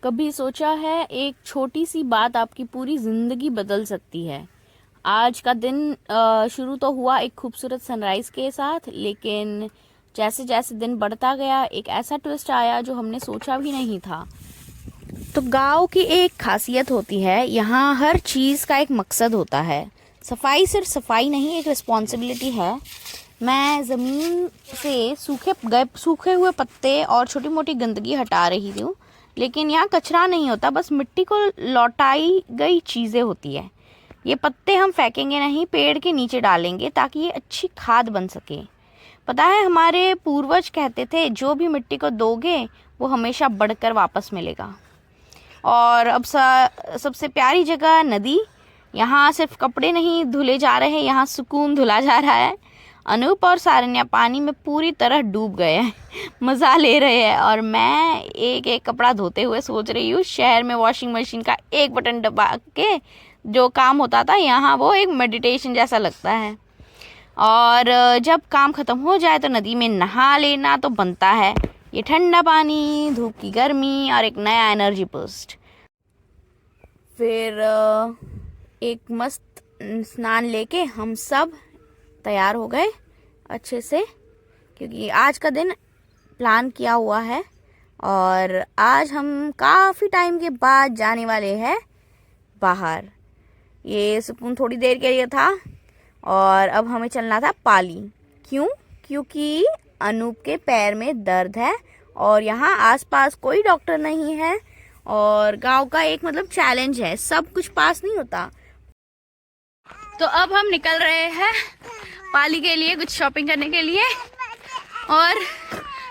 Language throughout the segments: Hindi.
कभी सोचा है एक छोटी सी बात आपकी पूरी जिंदगी बदल सकती है। आज का दिन शुरू तो हुआ एक खूबसूरत सनराइज के साथ, लेकिन जैसे जैसे दिन बढ़ता गया एक ऐसा ट्विस्ट आया जो हमने सोचा भी नहीं था। तो गांव की एक खासियत होती है, यहाँ हर चीज़ का एक मकसद होता है। सफाई सिर्फ सफाई नहीं, एक रिस्पॉन्सिबिलिटी है। मैं ज़मीन से सूखे हुए पत्ते और छोटी मोटी गंदगी हटा रही हूँ, लेकिन यहाँ कचरा नहीं होता, बस मिट्टी को लौटाई गई चीज़ें होती है। ये पत्ते हम फेंकेंगे नहीं, पेड़ के नीचे डालेंगे ताकि ये अच्छी खाद बन सके। पता है, हमारे पूर्वज कहते थे जो भी मिट्टी को दोगे वो हमेशा बढ़कर वापस मिलेगा। और अब सबसे प्यारी जगह नदी। यहाँ सिर्फ कपड़े नहीं धुले जा रहे हैं, यहाँ सुकून धुला जा रहा है। अनूप और सारन्या पानी में पूरी तरह डूब गए हैं, मज़ा ले रहे हैं, और मैं एक एक कपड़ा धोते हुए सोच रही हूँ शहर में वॉशिंग मशीन का एक बटन दबा के जो काम होता था, यहाँ वो एक मेडिटेशन जैसा लगता है। और जब काम ख़त्म हो जाए तो नदी में नहा लेना तो बनता है। ये ठंडा पानी, धूप की गर्मी और एक नया एनर्जी बूस्ट। फिर एक मस्त स्नान लेके हम सब तैयार हो गए अच्छे से, क्योंकि आज का दिन प्लान किया हुआ है और आज हम काफ़ी टाइम के बाद जाने वाले हैं बाहर। ये सुकून थोड़ी देर के लिए था और अब हमें चलना था पाली। क्यों? क्योंकि अनूप के पैर में दर्द है और यहाँ आसपास कोई डॉक्टर नहीं है, और गांव का एक चैलेंज है, सब कुछ पास नहीं होता। तो अब हम निकल रहे हैं पाली के लिए, कुछ शॉपिंग करने के लिए। और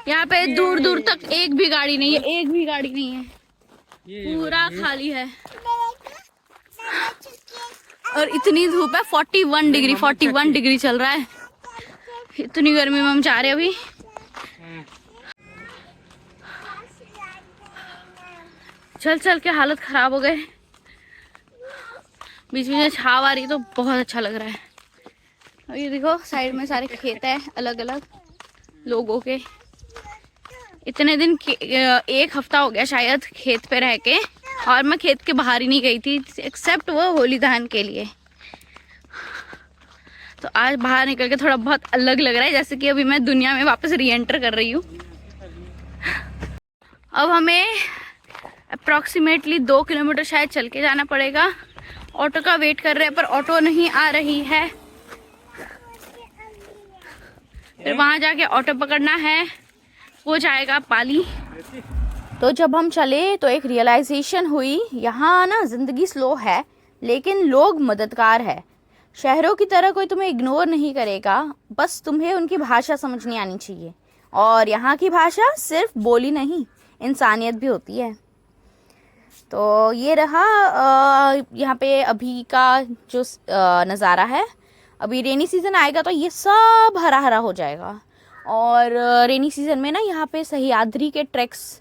यहाँ पे दूर दूर तक एक भी गाड़ी नहीं है, एक भी गाड़ी नहीं है, पूरा खाली है। और इतनी धूप है, 41 डिग्री चल रहा है। इतनी गर्मी में हम जा रहे हैं अभी। चल चल के हालत खराब हो गए। बीच में छाव आ रही तो बहुत अच्छा लग रहा है। और ये देखो साइड में सारे खेत है अलग अलग लोगों के। इतने दिन एक हफ्ता हो गया शायद खेत पे रह के, और मैं खेत के बाहर ही नहीं गई थी एक्सेप्ट वो होली दहन के लिए। तो आज बाहर निकल के थोड़ा बहुत अलग लग रहा है, जैसे कि अभी मैं दुनिया में वापस री एंटर कर रही हूँ। अब हमें अप्रॉक्सीमेटली 2 किलोमीटर शायद चल के जाना पड़ेगा। ऑटो का वेट कर रहे हैं पर ऑटो नहीं आ रही है। फिर वहाँ जाके ऑटो पकड़ना है, वो जाएगा पाली। तो जब हम चले तो एक रियलाइजेशन हुई, यहाँ ना जिंदगी स्लो है लेकिन लोग मददगार है। शहरों की तरह कोई तुम्हें इग्नोर नहीं करेगा, बस तुम्हें उनकी भाषा समझनी आनी चाहिए। और यहाँ की भाषा सिर्फ बोली नहीं, इंसानियत भी होती है। तो ये रहा यहाँ पे अभी का जो नज़ारा है। अभी रेनी सीज़न आएगा तो ये सब हरा हरा हो जाएगा। और रेनी सीज़न में ना यहाँ पे सह्याद्री के ट्रैक्स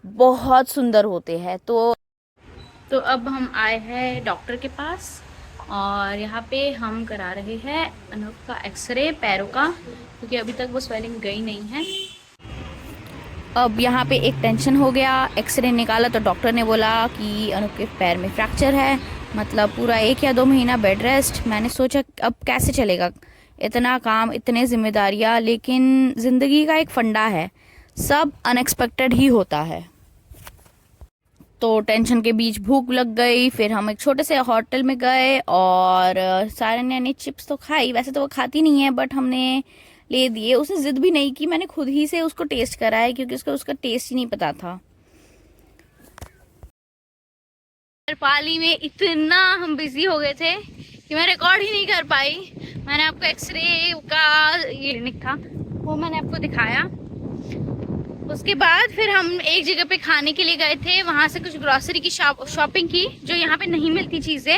बहुत सुंदर होते हैं। तो अब हम आए हैं डॉक्टर के पास, और यहाँ पे हम करा रहे हैं अनूप का एक्सरे पैरों का, क्योंकि अभी तक वो स्वेलिंग गई नहीं है। अब यहाँ पे एक टेंशन हो गया। एक्सरे निकाला तो डॉक्टर ने बोला कि अनूप के पैर में फ्रैक्चर है, मतलब पूरा 1 या 2 महीना बेड रेस्ट। मैंने सोचा अब कैसे चलेगा, इतना काम, इतने जिम्मेदारियाँ, लेकिन ज़िंदगी का एक फंडा है, सब अनएक्सपेक्टेड ही होता है। तो टेंशन के बीच भूख लग गई। फिर हम एक छोटे से होटल में गए और सारन्या ने चिप्स तो खाई, वैसे तो वो खाती नहीं है बट हमने ले दिए। उसने जिद भी नहीं की, मैंने खुद ही से उसको टेस्ट कराया क्योंकि उसका टेस्ट ही नहीं पता था। पाली में इतना हम बिजी हो गए थे कि मैं रिकॉर्ड ही नहीं कर पाई। मैंने आपको एक्सरे का ये क्लिनिक था वो मैंने आपको दिखाया। उसके बाद फिर हम एक जगह पे खाने के लिए गए थे, वहाँ से कुछ ग्रॉसरी की शॉपिंग की जो यहाँ पे नहीं मिलती चीज़ें।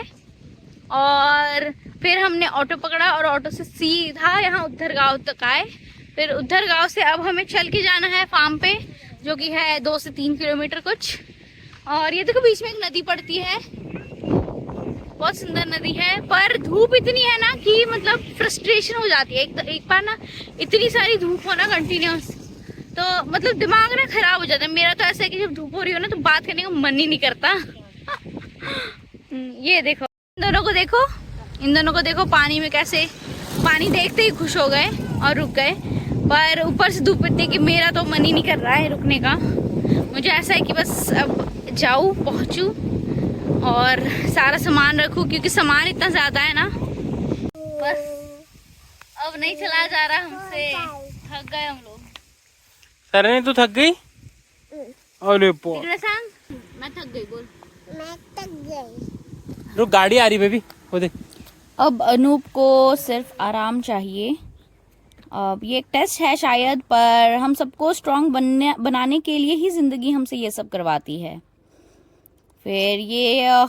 और फिर हमने ऑटो पकड़ा और ऑटो से सीधा यहाँ उद्धर गांव तक आए। फिर उद्धर गांव से अब हमें चल के जाना है फार्म पे, जो कि है 2 से 3 किलोमीटर कुछ। और ये देखो बीच में एक नदी पड़ती है, बहुत सुंदर नदी है, पर धूप इतनी है ना कि फ्रस्ट्रेशन हो जाती है। एक बार ना इतनी सारी धूप हो ना कंटिन्यूस, तो मतलब दिमाग ना खराब हो जाता है मेरा। तो ऐसा है कि जब धूप हो रही हो ना तो बात करने का मन ही नहीं करता। ये देखो इन दोनों को देखो, इन दोनों को देखो पानी में कैसे, पानी देखते ही खुश हो गए और रुक गए। पर ऊपर से धूप इतनी कि मेरा तो मन ही नहीं कर रहा है रुकने का। मुझे ऐसा है कि बस अब जाऊँ, पहुँचूँ और सारा सामान रखूँ, क्योंकि सामान इतना ज़्यादा है ना, बस अब नहीं चला जा रहा हमसे। थक गए हम लोग। सरने तू थक गई? अरे मैं थक गई, बोल। मैं तक गई। रुक, गाड़ी आ रही बेबी, वो देख। अब अनूप को सिर्फ आराम चाहिए। अब ये एक टेस्ट है शायद, पर हम सबको स्ट्रांग बनाने के लिए ही जिंदगी हमसे ये सब करवाती है। फिर ये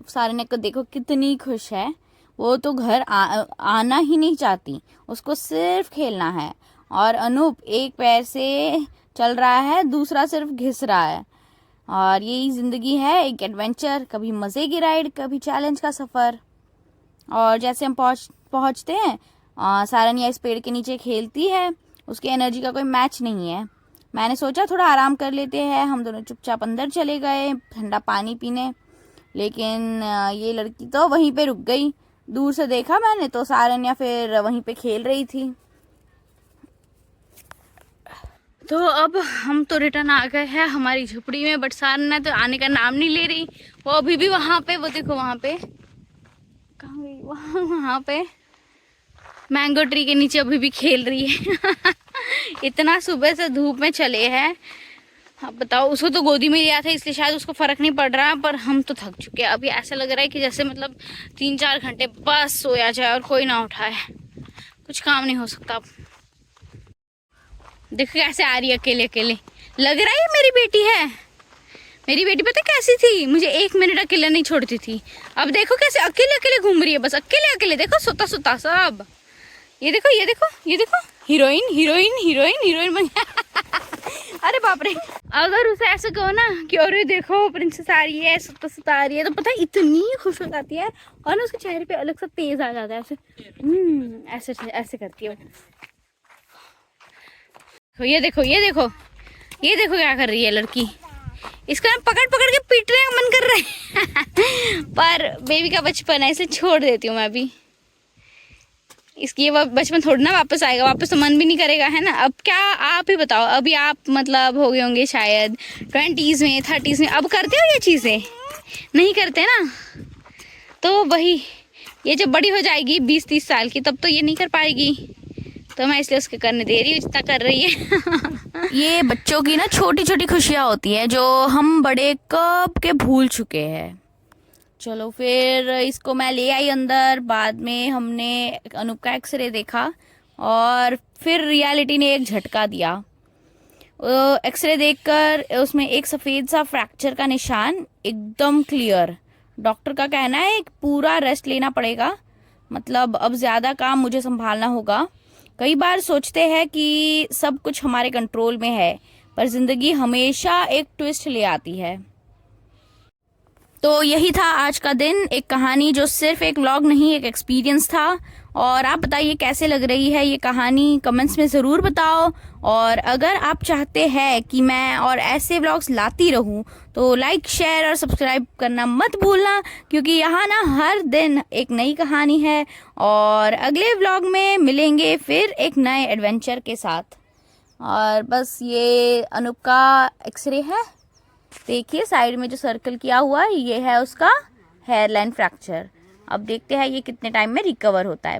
सारने को देखो कितनी खुश है। वो तो घर आना ही नहीं चाहती, उसको सिर्फ खेलना है। और अनूप एक पैर से चल रहा है, दूसरा सिर्फ घिस रहा है। और यही जिंदगी है, एक एडवेंचर, कभी मज़े की राइड, कभी चैलेंज का सफ़र। और जैसे हम पहुँचते हैं, सारनिया इस पेड़ के नीचे खेलती है, उसकी एनर्जी का कोई मैच नहीं है। मैंने सोचा थोड़ा आराम कर लेते हैं, हम दोनों चुपचाप अंदर चले गए ठंडा पानी पीने। लेकिन ये लड़की तो वहीं पे रुक गई। दूर से देखा मैंने तो सारनिया फिर वहीं पे खेल रही थी। तो अब हम तो रिटर्न आ गए हैं हमारी झोपड़ी में, बट सारनिया तो आने का नाम नहीं ले रही। वो अभी भी वहाँ पे, वो देखो वहाँ पे, कहाँ गई, वहाँ पे मैंगो ट्री के नीचे अभी भी खेल रही है। इतना सुबह से धूप में चले हैं। अब बताओ, उसको तो गोदी में लिया था इसलिए शायद उसको फर्क नहीं पड़ रहा, पर हम तो थक चुके हैं। अभी ऐसा लग रहा है कि जैसे मतलब 3-4 घंटे बस सोया जाए और कोई ना उठाए, कुछ काम नहीं हो सकता। अब देखो कैसे आ रही है अकेले अकेले, लग रहा है मेरी बेटी है। मेरी बेटी पता कैसी थी, मुझे 1 मिनट अकेले नहीं छोड़ती थी। अब देखो कैसे अकेले अकेले घूम रही है, बस अकेले अकेले। देखो सोता सोता सब, ये देखो ये देखो ये देखो, हीरोइन हीरोइन हीरोइन हीरोइन बन। अरे बाप रे, अगर उसे ऐसे कहो ना कि अरे देखो प्रिंसेस आ रही है, सुता सुता आ रही है, तो पता है इतनी खुश हो जाती है। और ना उसके चेहरे पे अलग सा तेज आ जाता है, ऐसे ऐसे ऐसे करती है। ये देखो ये देखो ये देखो क्या कर रही है लड़की। इसको ना पकड़ पकड़ के पीटने का मन कर रहा है। पर बेबी का बचपन है, इसे छोड़ देती हूँ मैं अभी। इसकी ये बचपन थोड़ी ना वापस आएगा, वापस तो मन भी नहीं करेगा, है ना। अब क्या आप ही बताओ, अभी आप मतलब हो गए होंगे शायद 20s में 30s में, अब करते हो ये चीज़ें? नहीं करते ना। तो वही, ये जब बड़ी हो जाएगी 20-30 साल की, तब तो ये नहीं कर पाएगी। तो मैं इसलिए उसके करने दे रही हूँ जितना कर रही है। ये बच्चों की ना छोटी छोटी खुशियाँ होती हैं जो हम बड़े कब के भूल चुके हैं। चलो फिर इसको मैं ले आई अंदर। बाद में हमने अनूप का एक्सरे देखा और फिर रियलिटी ने एक झटका दिया। एक्सरे देखकर उसमें एक सफ़ेद सा फ्रैक्चर का निशान एकदम क्लियर। डॉक्टर का कहना है एक पूरा रेस्ट लेना पड़ेगा, मतलब अब ज़्यादा काम मुझे संभालना होगा। कई बार सोचते हैं कि सब कुछ हमारे कंट्रोल में है, पर ज़िंदगी हमेशा एक ट्विस्ट ले आती है। तो यही था आज का दिन, एक कहानी जो सिर्फ एक व्लॉग नहीं, एक एक्सपीरियंस था। और आप बताइए कैसे लग रही है ये कहानी, कमेंट्स में ज़रूर बताओ। और अगर आप चाहते हैं कि मैं और ऐसे व्लॉग्स लाती रहूं, तो लाइक शेयर और सब्सक्राइब करना मत भूलना, क्योंकि यहाँ ना हर दिन एक नई कहानी है। और अगले व्लॉग में मिलेंगे फिर एक नए एडवेंचर के साथ। और बस ये अनूप का एक्सरे है, देखिए साइड में जो सर्कल किया हुआ है ये है उसका हेयरलाइन फ्रैक्चर। अब देखते हैं ये कितने टाइम में रिकवर होता है।